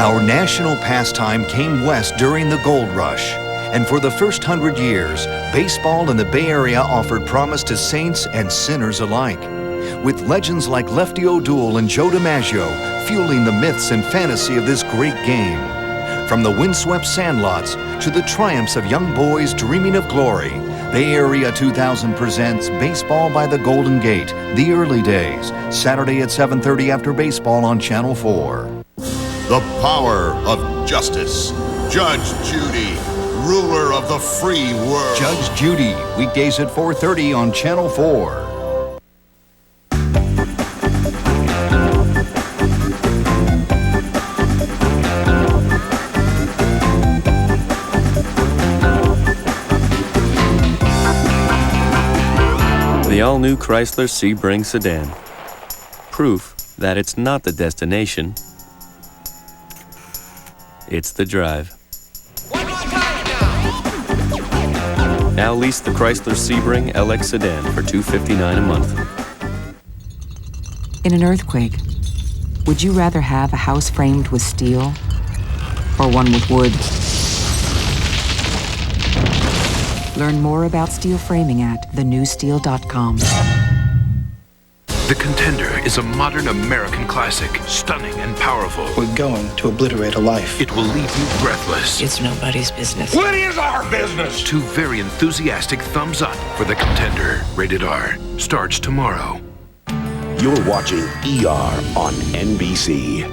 Our national pastime came west during the gold rush. And for the first 100 years, baseball in the Bay Area offered promise to saints and sinners alike. With legends like Lefty O'Doul and Joe DiMaggio fueling the myths and fantasy of this great game. From the windswept sandlots to the triumphs of young boys dreaming of glory, Bay Area 2000 presents Baseball by the Golden Gate, The Early Days, Saturday at 7:30 after baseball on Channel 4. The power of justice. Judge Judy, ruler of the free world. Judge Judy, weekdays at 4:30 on Channel 4. The all-new Chrysler Sebring sedan. Proof that it's not the destination, it's the drive. Now lease the Chrysler Sebring LX sedan for $259 a month. In an earthquake, would you rather have a house framed with steel or one with wood? Learn more about steel framing at thenewsteel.com. The Contender is a modern American classic, stunning and powerful. We're going to obliterate a life. It will leave you breathless. It's nobody's business. What is our business? Two very enthusiastic thumbs up for The Contender. Rated R. Starts tomorrow. You're watching ER on NBC.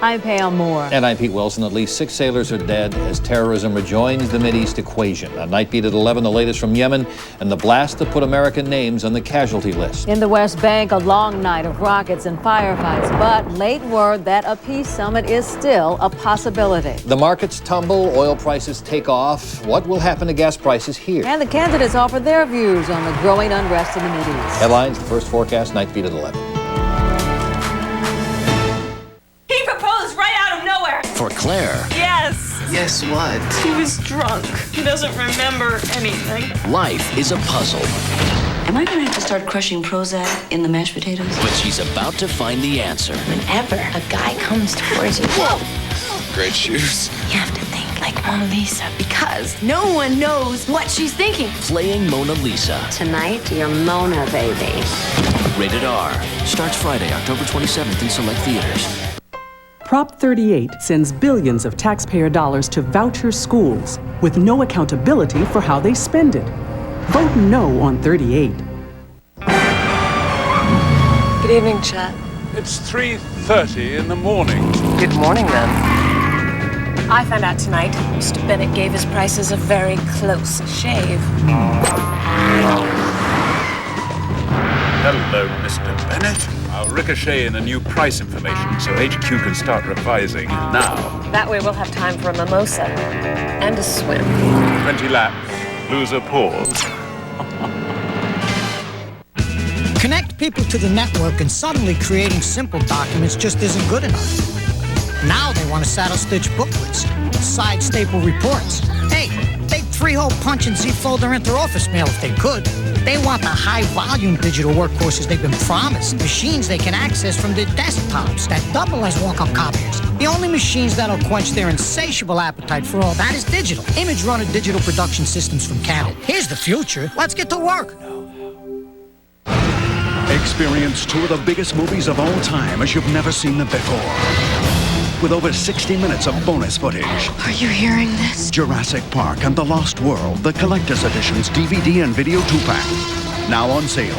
I'm Pam Moore. And I'm Pete Wilson. At least 6 sailors are dead as terrorism rejoins the Mideast equation. A night beat at 11, the latest from Yemen, and the blast that put American names on the casualty list. In the West Bank, a long night of rockets and firefights, but late word that a peace summit is still a possibility. The markets tumble, oil prices take off. What will happen to gas prices here? And the candidates offer their views on the growing unrest in the Mideast. Headlines, the first forecast, night beat at 11. For Claire. Yes. Yes, what? He was drunk. He doesn't remember anything. Life is a puzzle. Am I going to have to start crushing Prozac in the mashed potatoes? But she's about to find the answer. Whenever a guy comes towards you, whoa! Great shoes. You have to think like Mona Lisa because no one knows what she's thinking. Playing Mona Lisa. Tonight, you're Mona, baby. Rated R. Starts Friday, October 27th in select theaters. Prop 38 sends billions of taxpayer dollars to voucher schools with no accountability for how they spend it. Vote no on 38. Good evening, Chet. It's 3:30 in the morning. Good morning, then. I found out tonight Mr. Bennett gave his prices a very close shave. Hello, Mr. Bennett. I'll ricochet in a new price information so HQ can start revising now. That way we'll have time for a mimosa and a swim. 20 laps. Loser pause. Connect people to the network and suddenly creating simple documents just isn't good enough. Now they want to saddle-stitch booklets, side staple reports. Hey, they'd 3-hole punch and Z-folder into office mail if they could. They want the high-volume digital workhorses they've been promised, machines they can access from their desktops that double as walk-up copiers. The only machines that'll quench their insatiable appetite for all that is digital. Image-runner digital production systems from Canon. Here's the future. Let's get to work. Experience 2 of the biggest movies of all time as you've never seen them before. With over 60 minutes of bonus footage. Are you hearing this? Jurassic Park and The Lost World, the Collector's Editions DVD and Video 2-pack. Now on sale.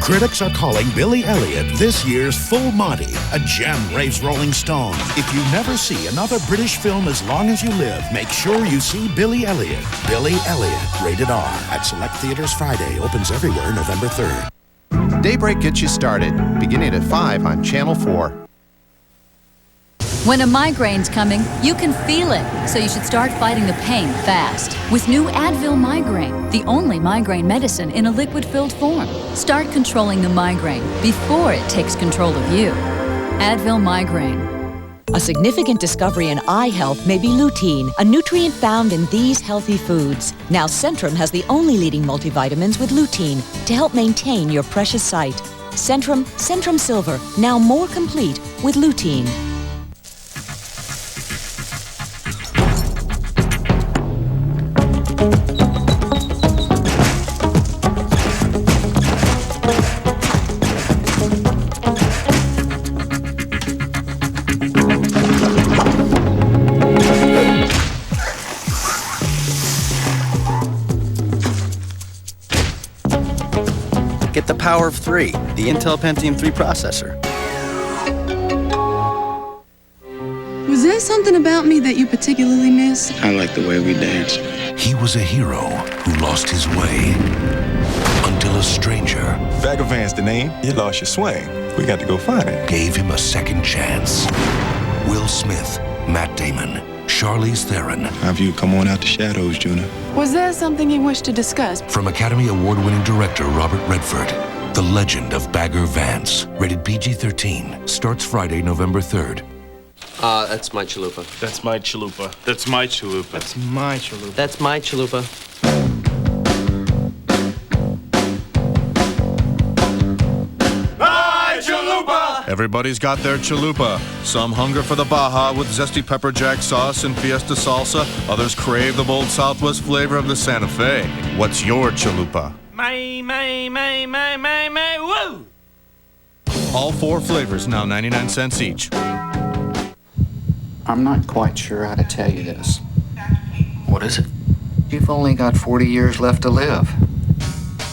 Critics are calling Billy Elliot this year's Full Monty, a gem, raves Rolling Stone. If you never see another British film as long as you live, make sure you see Billy Elliot. Billy Elliot, rated R. At select theaters Friday. Opens everywhere November 3rd. Daybreak gets you started, beginning at 5 on Channel 4. When a migraine's coming, you can feel it, so you should start fighting the pain fast. With new Advil Migraine, the only migraine medicine in a liquid-filled form. Start controlling the migraine before it takes control of you. Advil Migraine. A significant discovery in eye health may be lutein, a nutrient found in these healthy foods. Now Centrum has the only leading multivitamins with lutein to help maintain your precious sight. Centrum Silver, now more complete with lutein. power of 3, the Intel Pentium 3 processor. Was there something about me that you particularly miss? I like the way we danced. He was a hero who lost his way until a stranger, Bag of Vans the name, you lost your swing. We got to go find it. Gave him a second chance. Will Smith, Matt Damon, Charlize Theron. Have you come on out the shadows, Juna? Was there something you wish to discuss? From Academy Award-winning director Robert Redford, The Legend of Bagger Vance. Rated PG-13. Starts Friday, November 3rd. That's my chalupa. That's my chalupa. That's my chalupa. That's my chalupa. That's my chalupa. Everybody's got their chalupa. Some hunger for the Baja with zesty pepper jack sauce and fiesta salsa. Others crave the bold Southwest flavor of the Santa Fe. What's your chalupa? Woo! All 4 flavors, now 99 cents each. I'm not quite sure how to tell you this. What is it? You've only got 40 years left to live.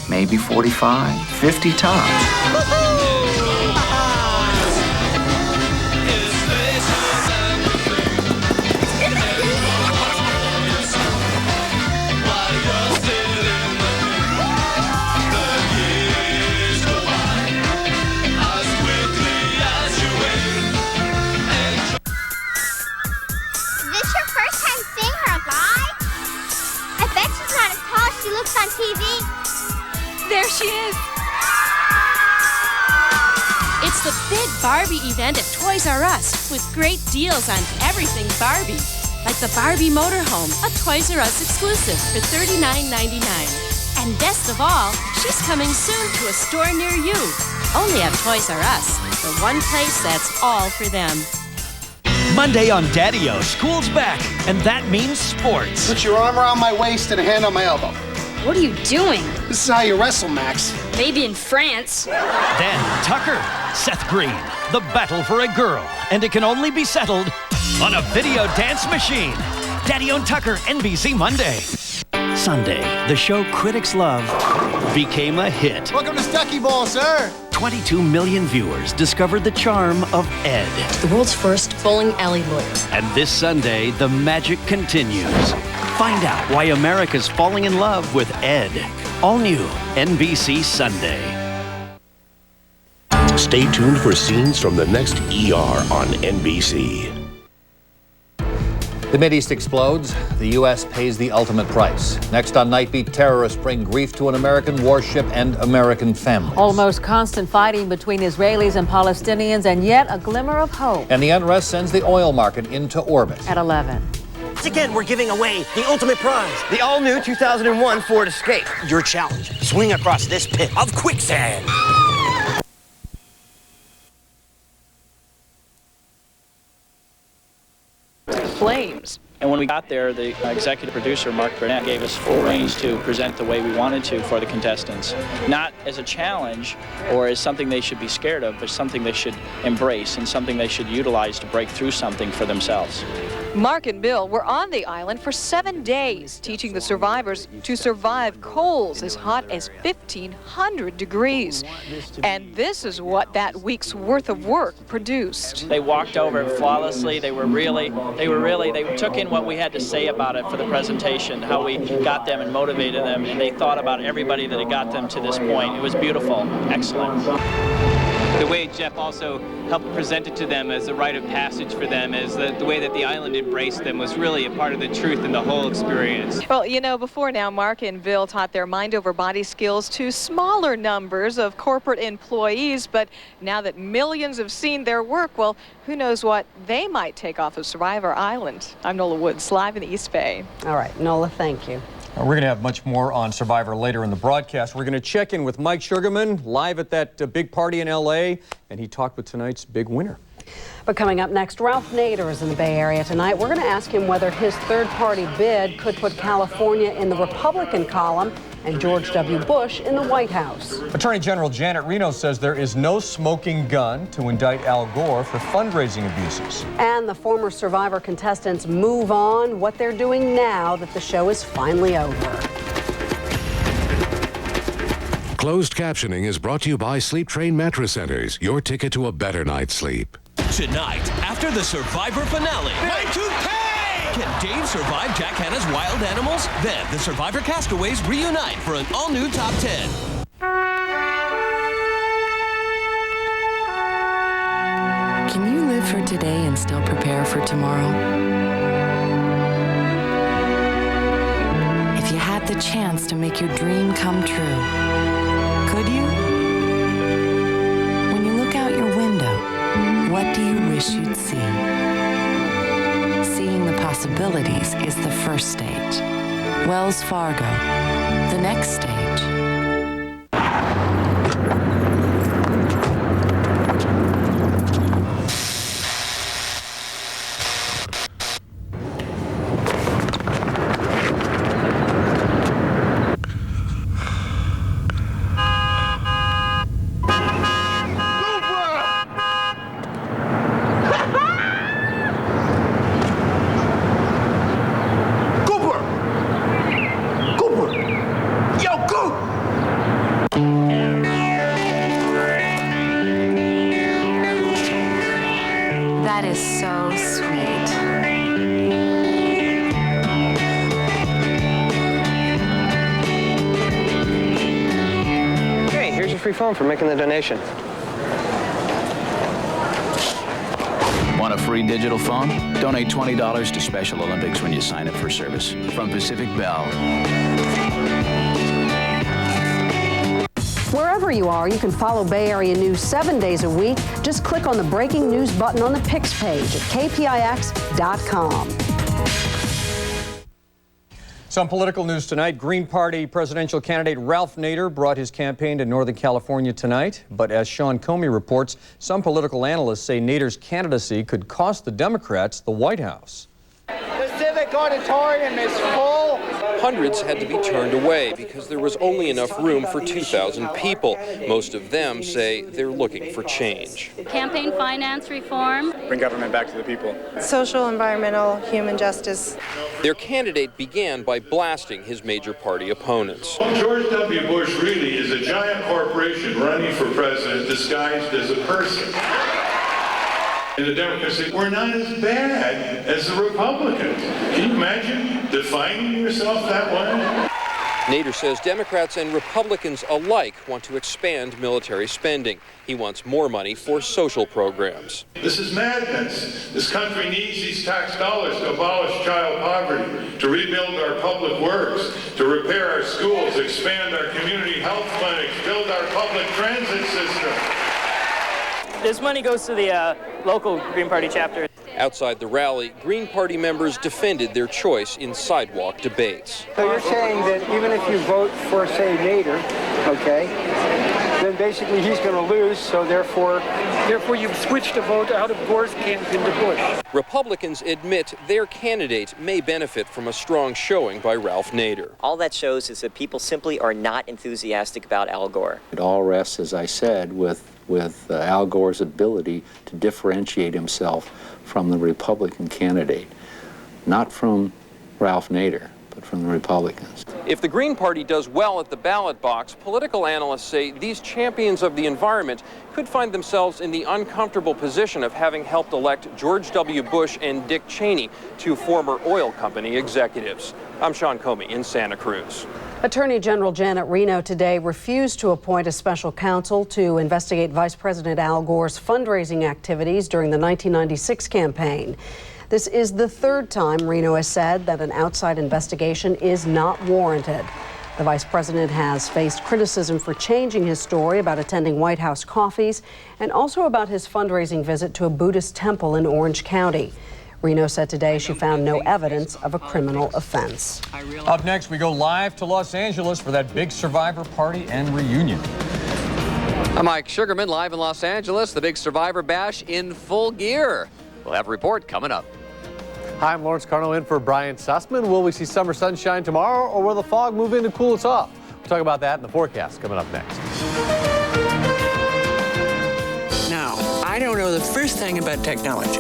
Maybe 45, 50 times. On TV. There she is. It's the big Barbie event at Toys R Us with great deals on everything Barbie. Like the Barbie motorhome, a Toys R Us exclusive for $39.99. And best of all, she's coming soon to a store near you. Only at Toys R Us, the one place that's all for them. Monday on Daddy-O, school's back, and that means sports. Put your arm around my waist and a hand on my elbow. What are you doing? This is how you wrestle, Max. Maybe in France. Then Tucker, Seth Green, the battle for a girl, and it can only be settled on a video dance machine. Daddy on Tucker, NBC Monday. Sunday, the show critics love became a hit. Welcome to Stucky Ball, sir. 22 million viewers discovered the charm of Ed. The world's first bowling alley lawyer. And this Sunday, the magic continues. Find out why America's falling in love with Ed. All new NBC Sunday. Stay tuned for scenes from the next ER on NBC. The Mideast explodes. The U.S. pays the ultimate price. Next on Nightbeat, terrorists bring grief to an American warship and American families. Almost constant fighting between Israelis and Palestinians, and yet a glimmer of hope. And the unrest sends the oil market into orbit. At 11. Once again, we're giving away the ultimate prize, the all-new 2001 Ford Escape. Your challenge, swing across this pit of quicksand. Flames. And when we got there, the executive producer, Mark Burnett, gave us full range to present the way we wanted to for the contestants. Not as a challenge or as something they should be scared of, but something they should embrace and something they should utilize to break through something for themselves. Mark and Bill were on the island for 7 days, teaching the survivors to survive coals as hot as 1,500 degrees. And this is what that week's worth of work produced. They walked over it flawlessly. They took in what we had to say about it for the presentation, how we got them and motivated them, and they thought about everybody that had got them to this point. It was beautiful, excellent. The way Jeff also helped present it to them as a rite of passage for them, as the way that the island embraced them was really a part of the truth in the whole experience. Well, you know, before now, Mark and Bill taught their mind-over-body skills to smaller numbers of corporate employees, but now that millions have seen their work, well, who knows what they might take off of Survivor Island. I'm Nola Woods, live in the East Bay. All right, Nola, thank you. We're going to have much more on Survivor later in the broadcast. We're going to check in with Mike Sugarman live at that big party in L.A., and he talked with tonight's big winner. But coming up next, Ralph Nader is in the Bay Area tonight. We're going to ask him whether his third-party bid could put California in the Republican column and George W. Bush in the White House. Attorney General Janet Reno says there is no smoking gun to indict Al Gore for fundraising abuses. And the former Survivor contestants move on, what they're doing now that the show is finally over. Closed captioning is brought to you by Sleep Train Mattress Centers, your ticket to a better night's sleep. Tonight, after the Survivor finale. Y2K! Can Dave survive Jack Hanna's wild animals? Then the Survivor castaways reunite for an all-new top 10. Can you live for today and still prepare for tomorrow? If you had the chance to make your dream come true, could you? When you look out your window, what do you wish you'd see? Seeing the possibilities is the first stage. Wells Fargo, the next stage. That is so sweet. Hey, here's your free phone for making the donation. Want a free digital phone? Donate $20 to Special Olympics when you sign up for service. From Pacific Bell. Wherever you are, you can follow Bay Area News 7 days a week. Just click on the breaking news button on the Picks page at kpix.com. Some political news tonight. Green Party presidential candidate Ralph Nader brought his campaign to Northern California tonight. But as Sean Comey reports, some political analysts say Nader's candidacy could cost the Democrats the White House. The Civic Auditorium is full. Hundreds had to be turned away because there was only enough room for 2,000 people. Most of them say they're looking for change. Campaign finance reform. Bring government back to the people. Social, environmental, human justice. Their candidate began by blasting his major party opponents. George W. Bush really is a giant corporation running for president disguised as a person. And the Democrats say, we're not as bad as the Republicans. Can you imagine defining yourself that way? Nader says Democrats and Republicans alike want to expand military spending. He wants more money for social programs. This is madness. This country needs these tax dollars to abolish child poverty, to rebuild our public works, to repair our schools, expand our community health clinics, build our public transit system. This money goes to the local Green Party chapter. Outside the rally, Green Party members defended their choice in sidewalk debates. So you're saying that even if you vote for, say, Nader, okay, then basically he's going to lose, so therefore you've switched a vote out of Gore's camp into Bush. Republicans admit their candidate may benefit from a strong showing by Ralph Nader. All that shows is that people simply are not enthusiastic about Al Gore. It all rests, as I said, with Al Gore's ability to differentiate himself from the Republican candidate, not from Ralph Nader, but from the Republicans. If the Green Party does well at the ballot box, political analysts say these champions of the environment could find themselves in the uncomfortable position of having helped elect George W. Bush and Dick Cheney, two former oil company executives. I'm Sean Comey in Santa Cruz. Attorney General Janet Reno today refused to appoint a special counsel to investigate Vice President Al Gore's fundraising activities during the 1996 campaign. This is the third time Reno has said that an outside investigation is not warranted. The vice president has faced criticism for changing his story about attending White House coffees and also about his fundraising visit to a Buddhist temple in Orange County. Reno said today she found no evidence of a criminal offense. Up next, we go live to Los Angeles for that big Survivor party and reunion. I'm Mike Sugarman, live in Los Angeles, the big Survivor Bash in full gear. We'll have a report coming up. Hi, I'm Lawrence Carno in for Brian Sussman. Will we see summer sunshine tomorrow, or will the fog move in to cool us off? We'll talk about that in the forecast coming up next. Now, I don't know the first thing about technology,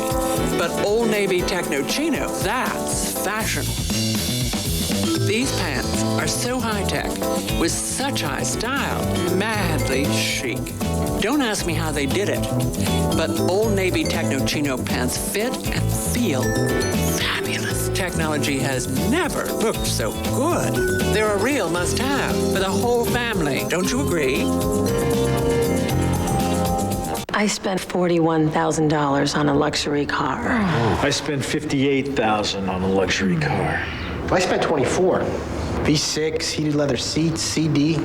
but Old Navy Techno Chino, that's fashion. These pants are so high-tech, with such high style, madly chic. Don't ask me how they did it, but Old Navy Techno Chino pants fit and feel fabulous. Technology has never looked so good. They're a real must-have for the whole family. Don't you agree? I spent $41,000 on a luxury car. I spent $58,000 on a luxury car. I spent 24. V6, heated leather seats, CD.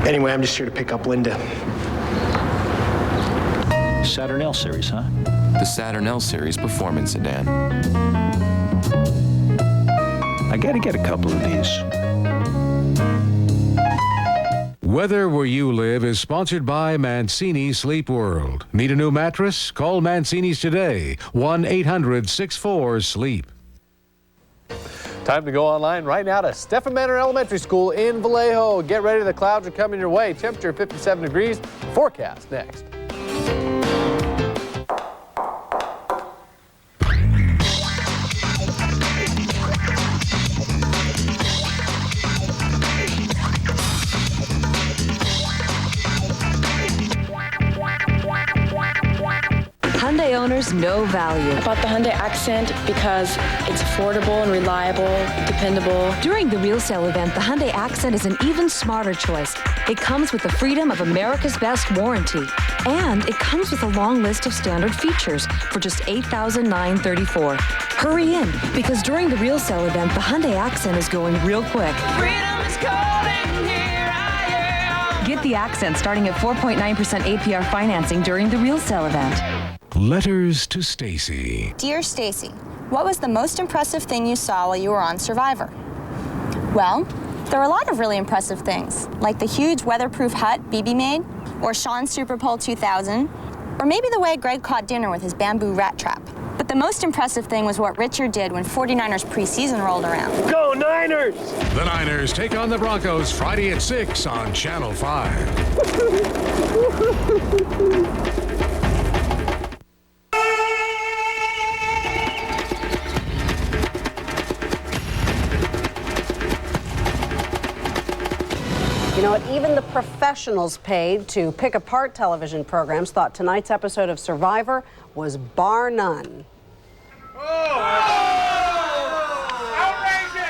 Anyway, I'm just here to pick up Linda. Saturn L Series, huh? The Saturn L Series performance sedan. I gotta get a couple of these. Weather Where You Live is sponsored by Mancini Sleep World. Need a new mattress? Call Mancini's today. 1-800-64-SLEEP. Time to go online right now to Stephen Manor Elementary School in Vallejo. Get ready, the clouds are coming your way. Temperature 57 degrees. Forecast next. Hyundai owners know value. I bought the Hyundai Accent because it's affordable and reliable, dependable. During the Real Sale event, the Hyundai Accent is an even smarter choice. It comes with the freedom of America's Best warranty. And it comes with a long list of standard features for just $8,934. Hurry in, because during the Real Sale event, the Hyundai Accent is going real quick. Freedom is calling, here I am. Get the Accent starting at 4.9% APR financing during the Real Sale event. Letters to Stacy. Dear Stacy, what was the most impressive thing you saw while you were on Survivor? Well, there were a lot of really impressive things, like the huge weatherproof hut BB made, or Sean's Super Bowl 2000, or maybe the way Greg caught dinner with his bamboo rat trap. But the most impressive thing was what Richard did when 49ers preseason rolled around. Go Niners! The Niners take on the Broncos Friday at 6 on Channel 5. You know what? Even the professionals paid to pick apart television programs thought tonight's episode of Survivor was bar none.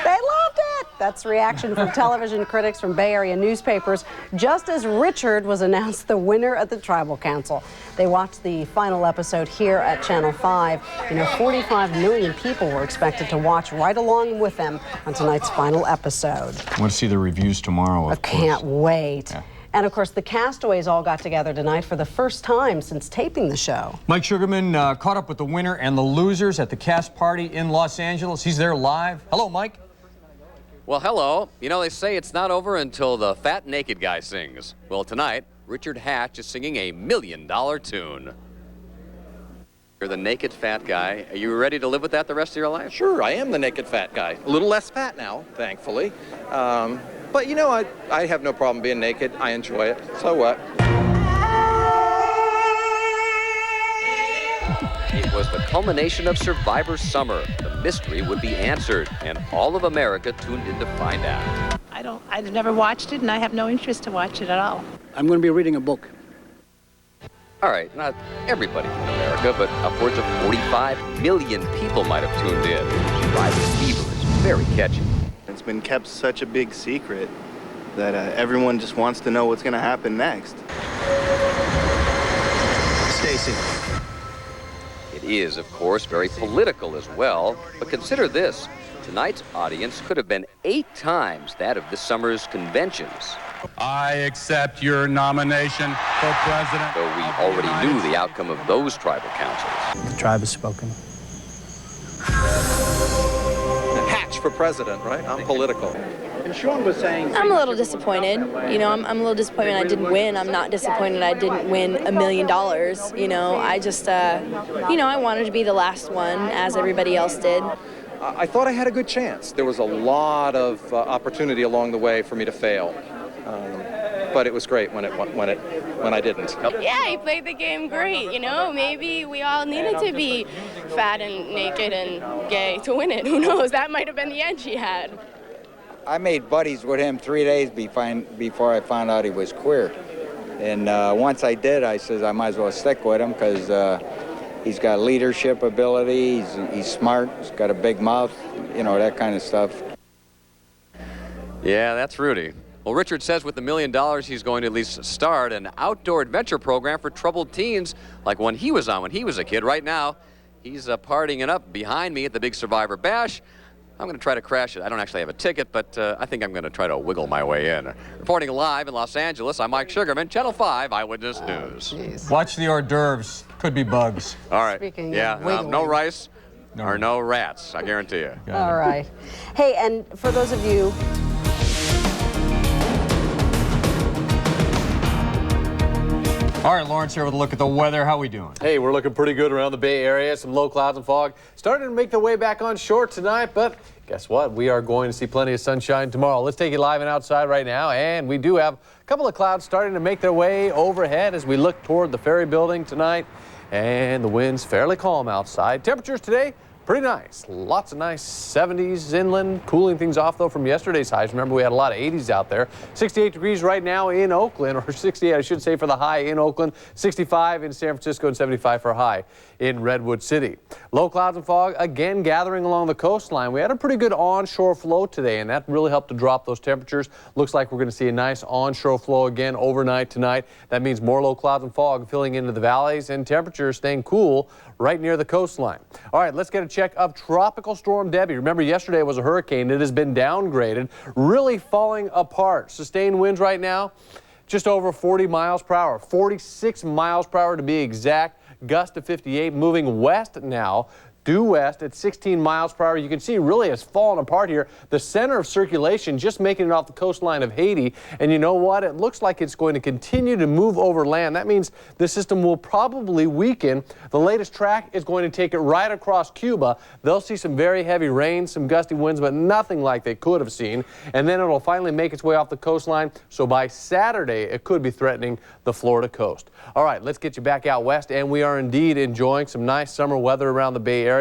They loved it! That's reaction from television critics from Bay Area newspapers, just as Richard was announced the winner at the Tribal Council. They watched the final episode here at Channel 5. You know, 45 million people were expected to watch right along with them on tonight's final episode. I want to see the reviews tomorrow, I can't wait. Yeah. And of course, the castaways all got together tonight for the first time since taping the show. Mike Sugarman caught up with the winner and the losers at the cast party in Los Angeles. He's there live. Hello, Mike. Well, hello. You know, they say it's not over until the fat naked guy sings. Well, tonight, Richard Hatch is singing a $1 million tune. You're the naked fat guy. Are you ready to live with that the rest of your life? Sure, I am the naked fat guy. A little less fat now, thankfully. But, you know, I have no problem being naked. I enjoy it. So what? It was the culmination of Survivor Summer. The mystery would be answered, and all of America tuned in to find out. I've never watched it, and I have no interest to watch it at all. I'm going to be reading a book. All right, not everybody in America, but upwards of 45 million people might have tuned in. Survivor fever is very catchy. It's been kept such a big secret that everyone just wants to know what's going to happen next. Stacy. It is, of course, very political as well, but consider this. Tonight's audience could have been 8 times that of this summer's conventions. I accept your nomination for president. Though we already knew the outcome of those tribal councils. The tribe has spoken. Hatch for president, right? I'm political. And Sean was saying... I'm a little disappointed. You know, I'm a little disappointed I didn't win. I'm not disappointed I didn't win $1 million. You know, I just, you know, I wanted to be the last one, as everybody else did. I thought I had a good chance. There was a lot of opportunity along the way for me to fail. but it was great when I didn't. Yeah, he played the game great. You know, maybe we all needed to be fat and naked and gay to win it. Who knows? That might have been the edge he had. I made buddies with him 3 days before I found out he was queer. And once I did, I said I might as well stick with him because he's got leadership ability, he's smart, he's got a big mouth, you know, that kind of stuff. Yeah, that's Rudy. Well, Richard says with $1 million, he's going to at least start an outdoor adventure program for troubled teens like one he was on when he was a kid. Right now, he's partying it up behind me at the Big Survivor Bash. I'm going to try to crash it. I don't actually have a ticket, but I think I'm going to try to wiggle my way in. Reporting live in Los Angeles, I'm Mike Sugarman, Channel 5 Eyewitness News. Watch the hors d'oeuvres. Could be bugs. All right. Speaking yeah, of wiggling. no rice or no rats, I guarantee you. All right. Hey, and for those of you All right, Lawrence here with a look at the weather. How we doing? Hey, we're looking pretty good around the Bay Area. Some low clouds and fog starting to make their way back on shore tonight, but guess what? We are going to see plenty of sunshine tomorrow. Let's take you live and outside right now, and we do have a couple of clouds starting to make their way overhead as we look toward the ferry building tonight, and the wind's fairly calm outside. Temperatures today, pretty nice. Lots of nice 70s inland, cooling things off, though, from yesterday's highs. Remember, we had a lot of 80s out there. 68 degrees right now in Oakland, or 68, I should say, for the high in Oakland. 65 in San Francisco and 75 for a high in Redwood City. Low clouds and fog, again, gathering along the coastline. We had a pretty good onshore flow today, and that really helped to drop those temperatures. Looks like we're going to see a nice onshore flow again overnight tonight. That means more low clouds and fog filling into the valleys and temperatures staying cool right near the coastline. All right, let's get a check of Tropical Storm Debbie. Remember, yesterday was a hurricane. It has been downgraded, really falling apart. Sustained winds right now, just over 40 miles per hour, 46 miles per hour to be exact. Gust to 58, moving west now, due west at 16 miles per hour. You can see really it's fallen apart here. The center of circulation just making it off the coastline of Haiti. And you know what? It looks like it's going to continue to move over land. That means the system will probably weaken. The latest track is going to take it right across Cuba. They'll see some very heavy rain, some gusty winds, but nothing like they could have seen. And then it'll finally make its way off the coastline. So by Saturday, it could be threatening the Florida coast. All right, let's get you back out west. And we are indeed enjoying some nice summer weather around the Bay Area.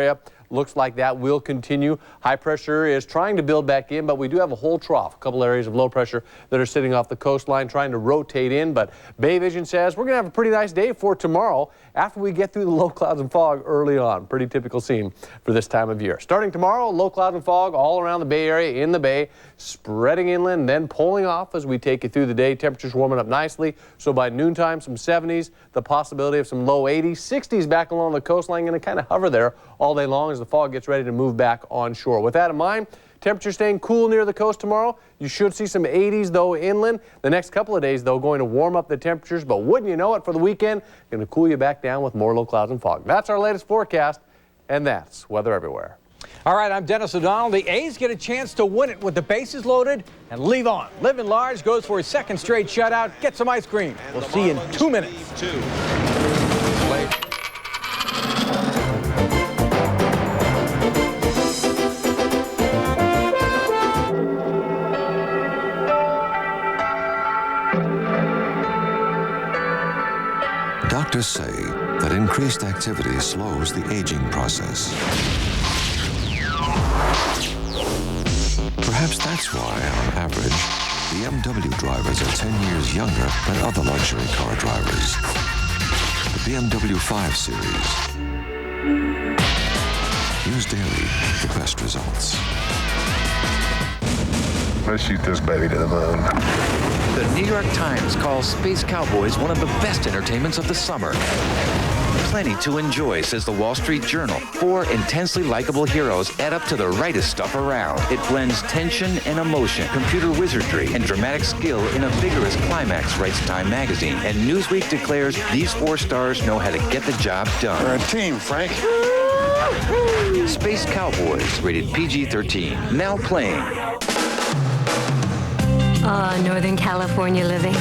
Looks like that will continue. High pressure is trying to build back in, but we do have a whole trough, a couple areas of low pressure that are sitting off the coastline trying to rotate in. But Bay Vision says we're going to have a pretty nice day for tomorrow after we get through the low clouds and fog early on. Pretty typical scene for this time of year. Starting tomorrow, low clouds and fog all around the Bay Area, in the Bay, spreading inland, then pulling off as we take you through the day. Temperatures warming up nicely. So by noontime, some 70s, the possibility of some low 80s, 60s back along the coastline, going to kind of hover there all day long as the fog gets ready to move back onshore. With that in mind, temperature staying cool near the coast tomorrow. You should see some 80s, though, inland. The next couple of days, though, going to warm up the temperatures. But wouldn't you know it, for the weekend, going to cool you back down with more low clouds and fog. That's our latest forecast, and that's weather everywhere. All right, I'm Dennis O'Donnell. The A's get a chance to win it with the bases loaded and leave on. Living Large goes for his second straight shutout. Get some ice cream. We'll see you in 2 minutes. Doctors say that increased activity slows the aging process. Perhaps that's why, on average, BMW drivers are 10 years younger than other luxury car drivers. The BMW 5 Series. Use daily, the best results. Let's shoot this baby to the moon. The New York Times calls Space Cowboys one of the best entertainments of the summer. Plenty to enjoy, says the Wall Street Journal. 4 intensely likable heroes add up to the rightest stuff around. It blends tension and emotion, computer wizardry, and dramatic skill in a vigorous climax, writes Time magazine. And Newsweek declares these 4 stars know how to get the job done. We're a team, Frank. Space Cowboys, rated PG-13. Now playing. Ah, Northern California living.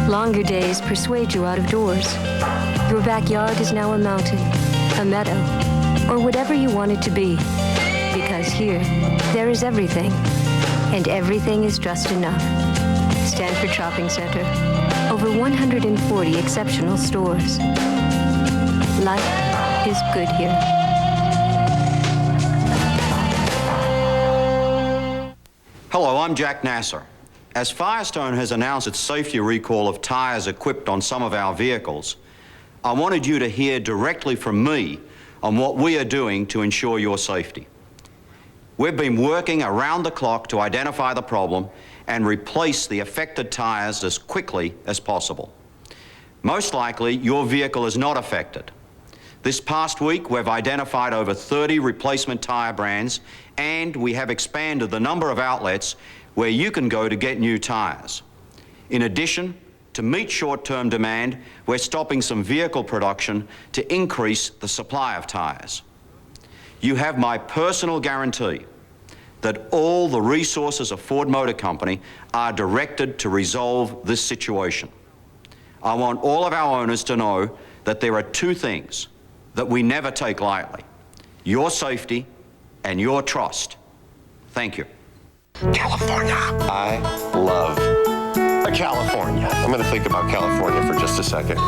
Longer days persuade you out of doors. Your backyard is now a mountain, a meadow, or whatever you want it to be. Because here, there is everything. And everything is just enough. Stanford Shopping Center. Over 140 exceptional stores. Life is good here. Hello, I'm Jack Nasser. As Firestone has announced its safety recall of tyres equipped on some of our vehicles, I wanted you to hear directly from me on what we are doing to ensure your safety. We've been working around the clock to identify the problem and replace the affected tyres as quickly as possible. Most likely, your vehicle is not affected. This past week, we've identified over 30 replacement tyre brands, and we have expanded the number of outlets where you can go to get new tyres. In addition, to meet short-term demand, we're stopping some vehicle production to increase the supply of tyres. You have my personal guarantee that all the resources of Ford Motor Company are directed to resolve this situation. I want all of our owners to know that there are two things that we never take lightly: your safety and your trust. Thank you. California. I love California. I'm going to think about California for just a second.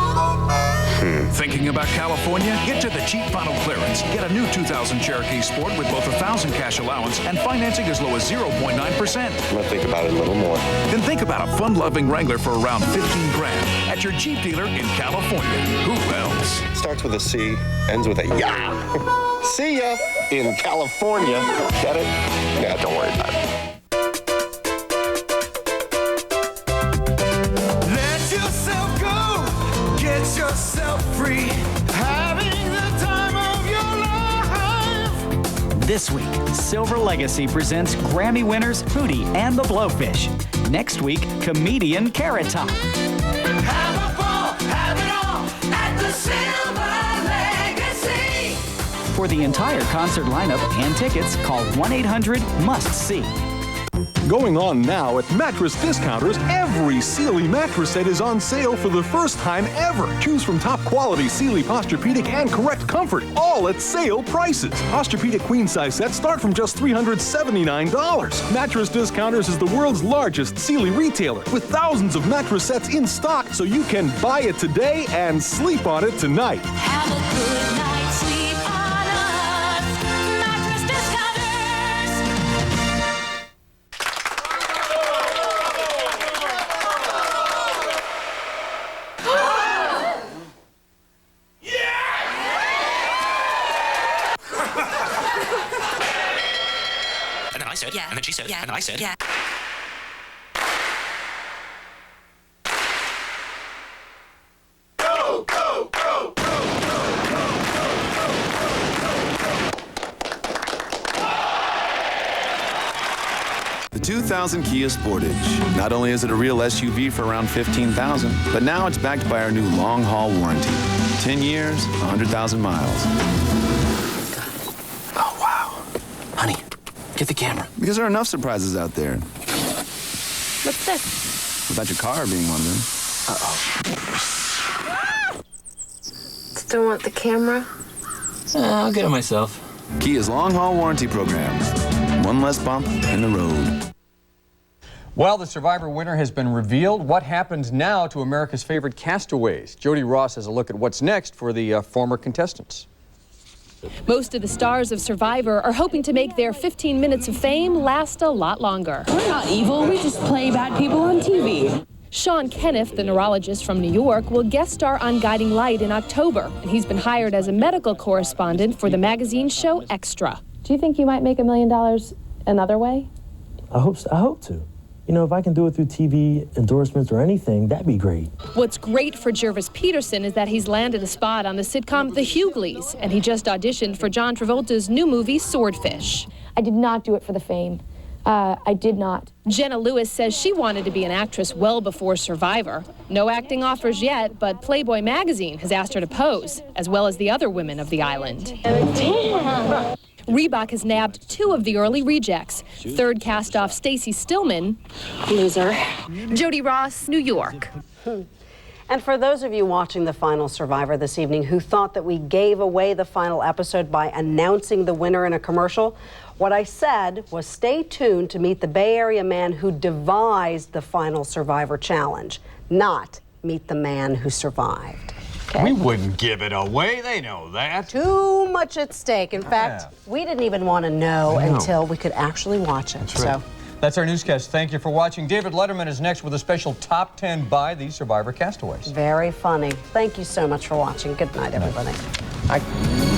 Thinking about California? Get to the cheap final clearance. Get a new 2000 Cherokee Sport with both $1,000 cash allowance and financing as low as 0.9%. I'm going to think about it a little more. Then think about a fun-loving Wrangler for around $15 grand at your Jeep dealer in California. Who else? Starts with a C, ends with a ya. See ya in California. Get it? Yeah, don't worry about it. Yourself free, having the time of your life. This week, Silver Legacy presents Grammy winners Hootie and the Blowfish. Next week, comedian Carrot Top. Have a ball, have it all at the Silver Legacy. For the entire concert lineup and tickets, call 1-800-MUST-SEE. Going on now at Mattress Discounters, every Sealy mattress set is on sale for the first time ever. Choose from top quality Sealy Posturepedic and Correct Comfort, all at sale prices. Posturepedic queen size sets start from just $379. Mattress Discounters is the world's largest Sealy retailer with thousands of mattress sets in stock, so you can buy it today and sleep on it tonight. Have a good night's sleep on us. Mattress Discounters. And then I said, yeah. And then she said, yeah. And then I said, yeah. Go, go, go, go, go, The 2000 Kia Sportage. Not only is it a real SUV for around $15,000, but now it's backed by our new long-haul warranty. 10 years, 100,000 miles. Oh, wow. Honey, get the camera. Because there are enough surprises out there. What's this? Without your car being one of them. Uh-oh. Still want the camera? I'll get it myself. Kia's long-haul warranty program. One less bump in the road. Well, the Survivor winner has been revealed. What happens now to America's favorite castaways? Jody Ross has a look at what's next for the former contestants. Most of the stars of Survivor are hoping to make their 15 minutes of fame last a lot longer. We're not evil, we just play bad people on TV. Sean Kenneth, the neurologist from New York, will guest star on Guiding Light in October, and he's been hired as a medical correspondent for the magazine show Extra. Do you think you might make $1 million another way? I hope to. You know, if I can do it through TV endorsements or anything, that'd be great. What's great for Jervis Peterson is that he's landed a spot on the sitcom The Hughleys, and he just auditioned for John Travolta's new movie Swordfish. I did not do it for the fame. I did not. Jenna Lewis says she wanted to be an actress well before Survivor. No acting offers yet, but Playboy magazine has asked her to pose, as well as the other women of the island. Damn. Reebok has nabbed 2 of the early rejects. Third cast-off Stacey Stillman, loser. Jody Ross, New York. And for those of you watching the final Survivor this evening who thought that we gave away the final episode by announcing the winner in a commercial, What I said was stay tuned to meet the Bay Area man who devised the Final Survivor Challenge, not meet the man who survived. Okay? We wouldn't give it away. They know that. Too much at stake. In fact, we didn't even want to know until we could actually watch it. That's right. That's our newscast. Thank you for watching. David Letterman is next with a special top 10 by the Survivor castaways. Very funny. Thank you so much for watching. Good night, everybody. Bye.